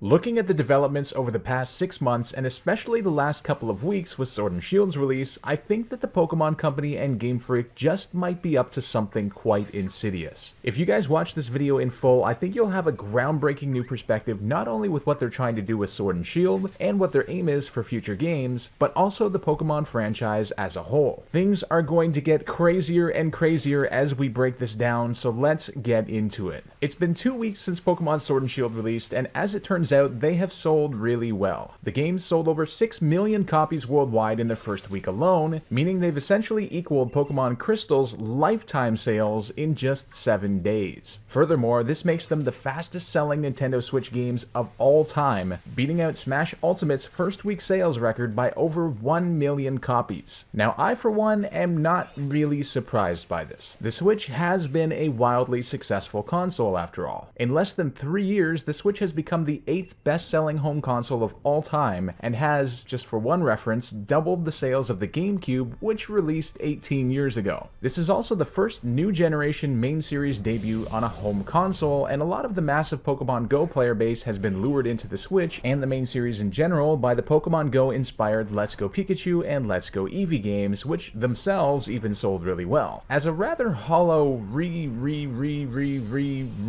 Looking at the developments over the past 6 months, and especially the last couple of weeks with Sword and Shield's release, I think that the Pokemon Company and Game Freak just might be up to something quite insidious. If you guys watch this video in full, I think you'll have a groundbreaking new perspective not only with what they're trying to do with Sword and Shield, and what their aim is for future games, but also the Pokemon franchise as a whole. Things are going to get crazier and crazier as we break this down, so let's get into it. It's been 2 weeks since Pokemon Sword and Shield released, and as it turns out, they have sold really well. The game sold over 6 million copies worldwide in their first week alone, meaning they've essentially equaled Pokemon Crystal's lifetime sales in just 7 days. Furthermore, this makes them the fastest selling Nintendo Switch games of all time, beating out Smash Ultimate's first week sales record by over 1 million copies. Now, I for one am not really surprised by this. The Switch has been a wildly successful console after all. In less than 3 years, the Switch has become the 8th best-selling home console of all time, and has, just for one reference, doubled the sales of the GameCube, which released 18 years ago. This is also the first new generation main series debut on a home console, and a lot of the massive Pokemon Go player base has been lured into the Switch and the main series in general by the Pokemon Go inspired Let's Go Pikachu and Let's Go Eevee games, which themselves even sold really well. As a rather hollow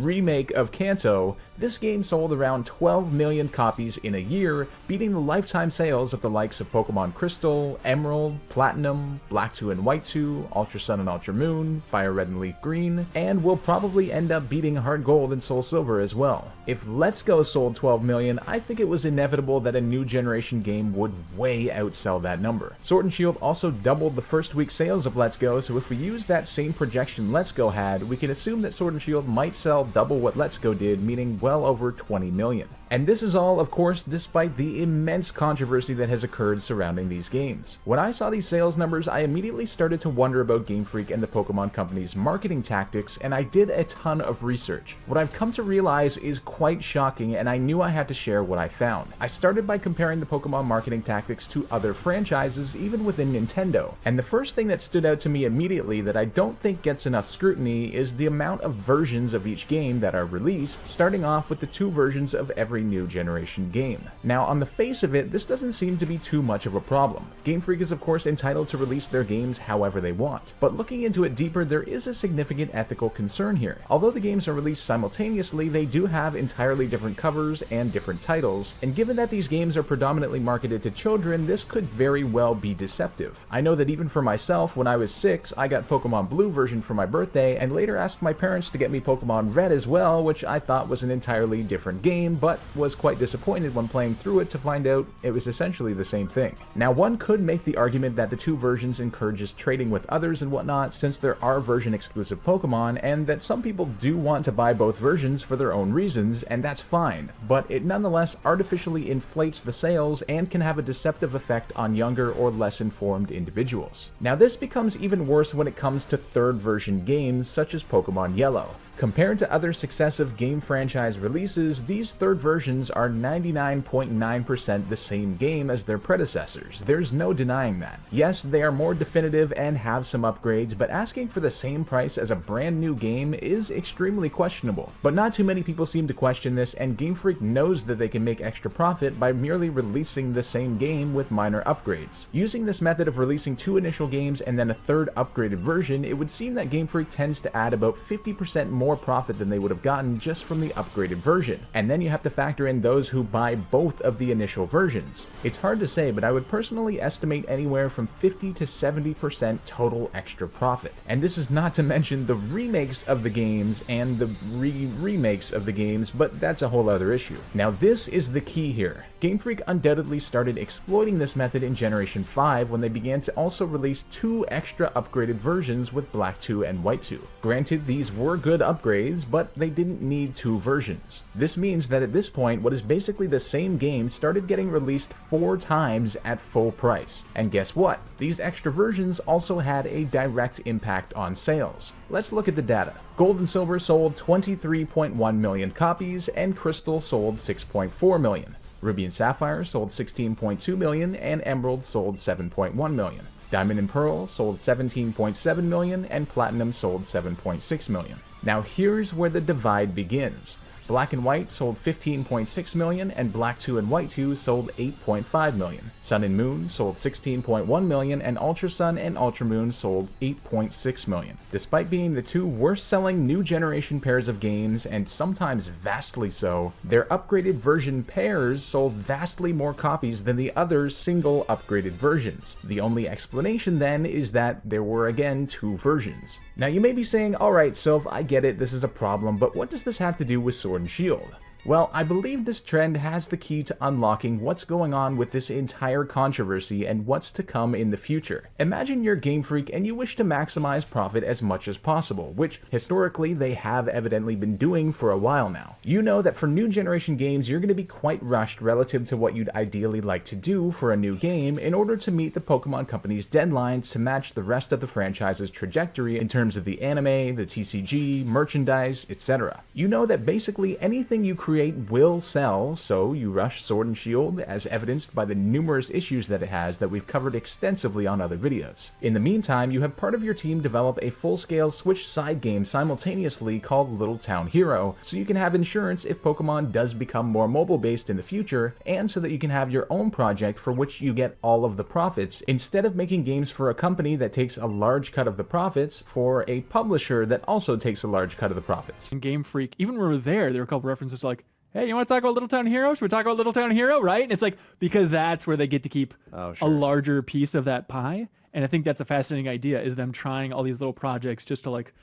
remake of Kanto, this game sold around 12 million copies in a year, beating the lifetime sales of the likes of Pokemon Crystal, Emerald, Platinum, Black 2 and White 2, Ultra Sun and Ultra Moon, Fire Red and Leaf Green, and will probably end up beating Heart Gold and Soul Silver as well. If Let's Go sold 12 million, I think it was inevitable that a new generation game would way outsell that number. Sword and Shield also doubled the first week sales of Let's Go, so if we use that same projection Let's Go had, we can assume that Sword and Shield might sell double what Let's Go did, meaning well over 20 million. And this is all, of course, despite the immense controversy that has occurred surrounding these games. When I saw these sales numbers, I immediately started to wonder about Game Freak and the Pokemon Company's marketing tactics, and I did a ton of research. What I've come to realize is quite shocking, and I knew I had to share what I found. I started by comparing the Pokemon marketing tactics to other franchises, even within Nintendo. And the first thing that stood out to me immediately that I don't think gets enough scrutiny is the amount of versions of each game that are released, starting off with the 2 versions of every new generation game. Now, on the face of it, this doesn't seem to be too much of a problem. Game Freak is of course entitled to release their games however they want, but looking into it deeper, there is a significant ethical concern here. Although the games are released simultaneously, they do have entirely different covers and different titles, and given that these games are predominantly marketed to children, this could very well be deceptive. I know that even for myself, when I was 6, I got Pokemon Blue version for my birthday, and later asked my parents to get me Pokemon Red as well, which I thought was an entirely different game, but was quite disappointed when playing through it to find out it was essentially the same thing. Now, one could make the argument that the 2 versions encourages trading with others and whatnot, since there are version exclusive Pokemon, and that some people do want to buy both versions for their own reasons, and that's fine, but it nonetheless artificially inflates the sales and can have a deceptive effect on younger or less informed individuals. Now, this becomes even worse when it comes to third version games such as Pokemon Yellow. Compared to other successive game franchise releases, these third versions are 99.9% the same game as their predecessors. There's no denying that. Yes, they are more definitive and have some upgrades, but asking for the same price as a brand new game is extremely questionable. But not too many people seem to question this, and Game Freak knows that they can make extra profit by merely releasing the same game with minor upgrades. Using this method of releasing 2 initial games and then a third upgraded version, it would seem that Game Freak tends to add about 50% more profit than they would have gotten just from the upgraded version. And then you have to factor in those who buy both of the initial versions. It's hard to say, but I would personally estimate anywhere from 50 to 70% total extra profit. And this is not to mention the remakes of the games and the remakes of the games, but that's a whole other issue. Now, this is the key here. Game Freak undoubtedly started exploiting this method in Generation 5 when they began to also release 2 extra upgraded versions with Black 2 and White 2. Granted, these were good upgrades, but they didn't need 2 versions. This means that at this point, what is basically the same game started getting released 4 times at full price. And guess what? These extra versions also had a direct impact on sales. Let's look at the data. Gold and Silver sold 23.1 million copies, and Crystal sold 6.4 million. Ruby and Sapphire sold 16.2 million, and Emerald sold 7.1 million. Diamond and Pearl sold 17.7 million, and Platinum sold 7.6 million. Now here's where the divide begins. Black and White sold 15.6 million, and Black 2 and White 2 sold 8.5 million. Sun and Moon sold 16.1 million, and Ultra Sun and Ultra Moon sold 8.6 million. Despite being the two worst-selling new generation pairs of games, and sometimes vastly so, their upgraded version pairs sold vastly more copies than the other single upgraded versions. The only explanation then is that there were again two versions. Now you may be saying, alright Sylph, I get it, this is a problem, but what does this have to do with Sword and Shield? Well, I believe this trend has the key to unlocking what's going on with this entire controversy and what's to come in the future. Imagine you're Game Freak and you wish to maximize profit as much as possible, which historically they have evidently been doing for a while now. You know that for new generation games you're going to be quite rushed relative to what you'd ideally like to do for a new game in order to meet the Pokemon Company's deadlines to match the rest of the franchise's trajectory in terms of the anime, the TCG, merchandise, etc. You know that basically anything you create will sell, so you rush Sword and Shield, as evidenced by the numerous issues that it has that we've covered extensively on other videos. In the meantime, you have part of your team develop a full-scale Switch side game simultaneously called Little Town Hero, so you can have insurance if Pokemon does become more mobile-based in the future, and so that you can have your own project for which you get all of the profits, instead of making games for a company that takes a large cut of the profits for a publisher that also takes a large cut of the profits. In Game Freak, even when we were there were a couple references to like, hey, you want to talk about Little Town Hero? Should we talk about Little Town Hero, right? And it's like, because that's where they get to keep a larger piece of that pie. And I think that's a fascinating idea, is them trying all these little projects just to like,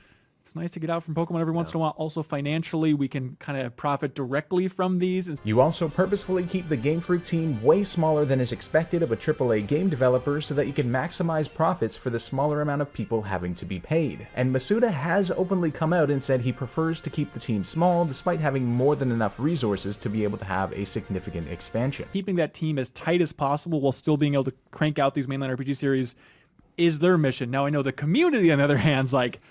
it's nice to get out from Pokemon every once in a while. Also financially, we can kind of profit directly from these. You also purposefully keep the Game Freak team way smaller than is expected of a AAA game developer so that you can maximize profits for the smaller amount of people having to be paid. And Masuda has openly come out and said he prefers to keep the team small despite having more than enough resources to be able to have a significant expansion. Keeping that team as tight as possible while still being able to crank out these mainline RPG series is their mission. Now I know the community on the other hand is like,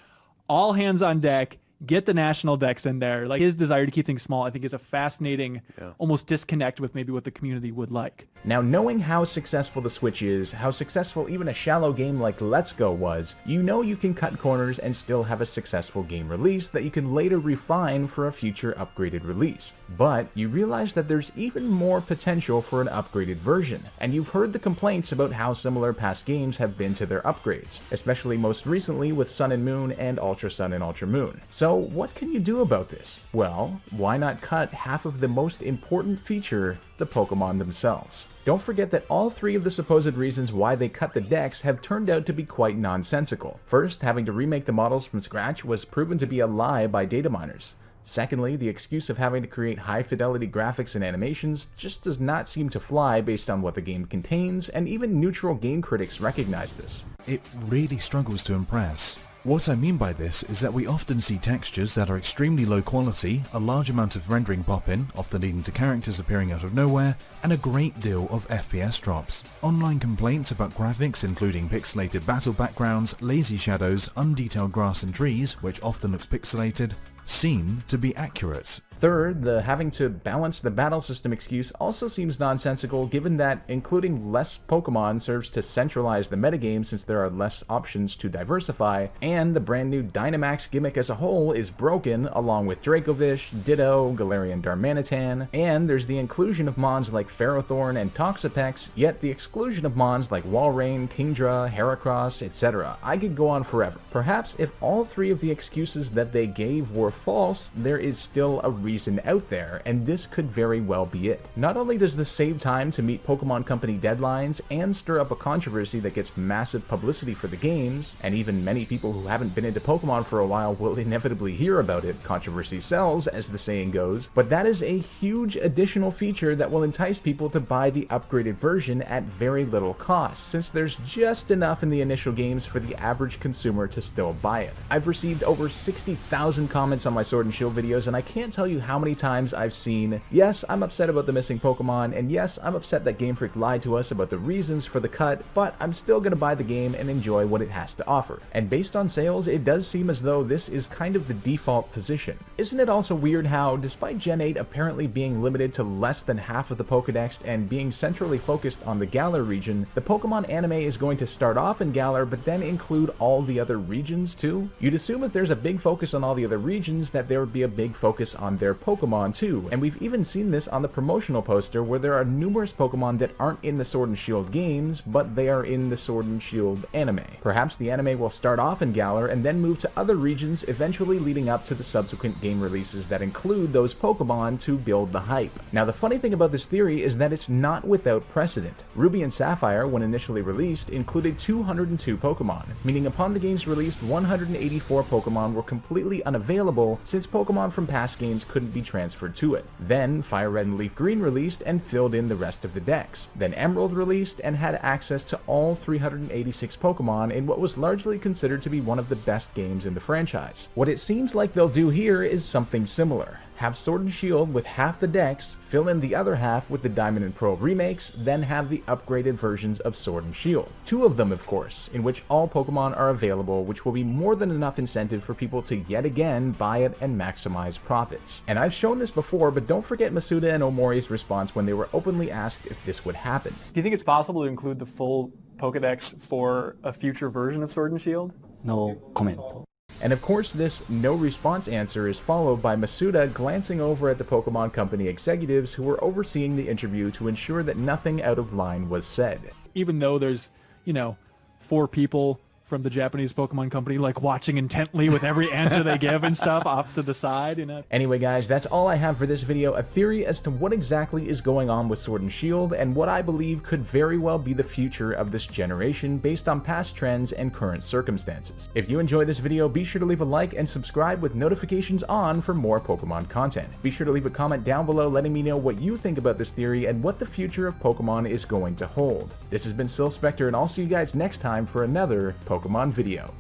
all hands on deck, get the national decks in there. Like his desire to keep things small, I think, is a fascinating, almost disconnect with maybe what the community would like. Now, knowing how successful the Switch is, how successful even a shallow game like Let's Go was, you know you can cut corners and still have a successful game release that you can later refine for a future upgraded release. But you realize that there's even more potential for an upgraded version, and you've heard the complaints about how similar past games have been to their upgrades, especially most recently with Sun and Moon and Ultra Sun and Ultra Moon. So what can you do about this? Well, why not cut half of the most important feature, the Pokemon themselves? Don't forget that all three of the supposed reasons why they cut the decks have turned out to be quite nonsensical. First, having to remake the models from scratch was proven to be a lie by data miners. Secondly, the excuse of having to create high-fidelity graphics and animations just does not seem to fly based on what the game contains, and even neutral game critics recognize this. It really struggles to impress. What I mean by this is that we often see textures that are extremely low quality, a large amount of rendering pop-in, often leading to characters appearing out of nowhere, and a great deal of FPS drops. Online complaints about graphics including pixelated battle backgrounds, lazy shadows, undetailed grass and trees, which often looks pixelated, seem to be accurate. Third, the having to balance the battle system excuse also seems nonsensical, given that including less Pokemon serves to centralize the metagame since there are less options to diversify, and the brand new Dynamax gimmick as a whole is broken, along with Dracovish, Ditto, Galarian Darmanitan, and there's the inclusion of mons like Ferrothorn and Toxapex, yet the exclusion of mons like Walrein, Kingdra, Heracross, etc. I could go on forever. Perhaps if all three of the excuses that they gave were false, there is still a reason out there, and this could very well be it. Not only does this save time to meet Pokemon Company deadlines and stir up a controversy that gets massive publicity for the games, and even many people who haven't been into Pokemon for a while will inevitably hear about it, controversy sells, as the saying goes, but that is a huge additional feature that will entice people to buy the upgraded version at very little cost, since there's just enough in the initial games for the average consumer to still buy it. I've received over 60,000 comments on my Sword and Shield videos, and I can't tell you how many times I've seen, yes, I'm upset about the missing Pokemon, and yes, I'm upset that Game Freak lied to us about the reasons for the cut, but I'm still gonna buy the game and enjoy what it has to offer. And based on sales, it does seem as though this is kind of the default position. Isn't it also weird how, despite Gen 8 apparently being limited to less than half of the Pokedex and being centrally focused on the Galar region, the Pokemon anime is going to start off in Galar but then include all the other regions too? You'd assume if there's a big focus on all the other regions that there would be a big focus on their Pokemon too, and we've even seen this on the promotional poster where there are numerous Pokemon that aren't in the Sword and Shield games, but they are in the Sword and Shield anime. Perhaps the anime will start off in Galar and then move to other regions, eventually leading up to the subsequent game releases that include those Pokemon to build the hype. Now the funny thing about this theory is that it's not without precedent. Ruby and Sapphire, when initially released, included 202 Pokemon, meaning upon the game's release, 184 Pokemon were completely unavailable since Pokemon from past games couldn't be transferred to it. Then Fire Red and Leaf Green released and filled in the rest of the decks. Then Emerald released and had access to all 386 Pokemon in what was largely considered to be one of the best games in the franchise. What it seems like they'll do here is something similar. Have Sword and Shield with half the decks, fill in the other half with the Diamond and Pearl remakes, then have the upgraded versions of Sword and Shield. 2 of them, of course, in which all Pokemon are available, which will be more than enough incentive for people to yet again buy it and maximize profits. And I've shown this before, but don't forget Masuda and Omori's response when they were openly asked if this would happen. Do you think it's possible to include the full Pokedex for a future version of Sword and Shield? No comment. And of course this no response answer is followed by Masuda glancing over at the Pokemon Company executives who were overseeing the interview to ensure that nothing out of line was said. Even though there's, 4 people from the Japanese Pokemon Company like watching intently with every answer they give and stuff off to the side, Anyway guys, that's all I have for this video, a theory as to what exactly is going on with Sword and Shield and what I believe could very well be the future of this generation based on past trends and current circumstances. If you enjoyed this video, be sure to leave a like and subscribe with notifications on for more Pokemon content. Be sure to leave a comment down below letting me know what you think about this theory and what the future of Pokemon is going to hold. This has been Sil Spectre, and I'll see you guys next time for another Pokemon video.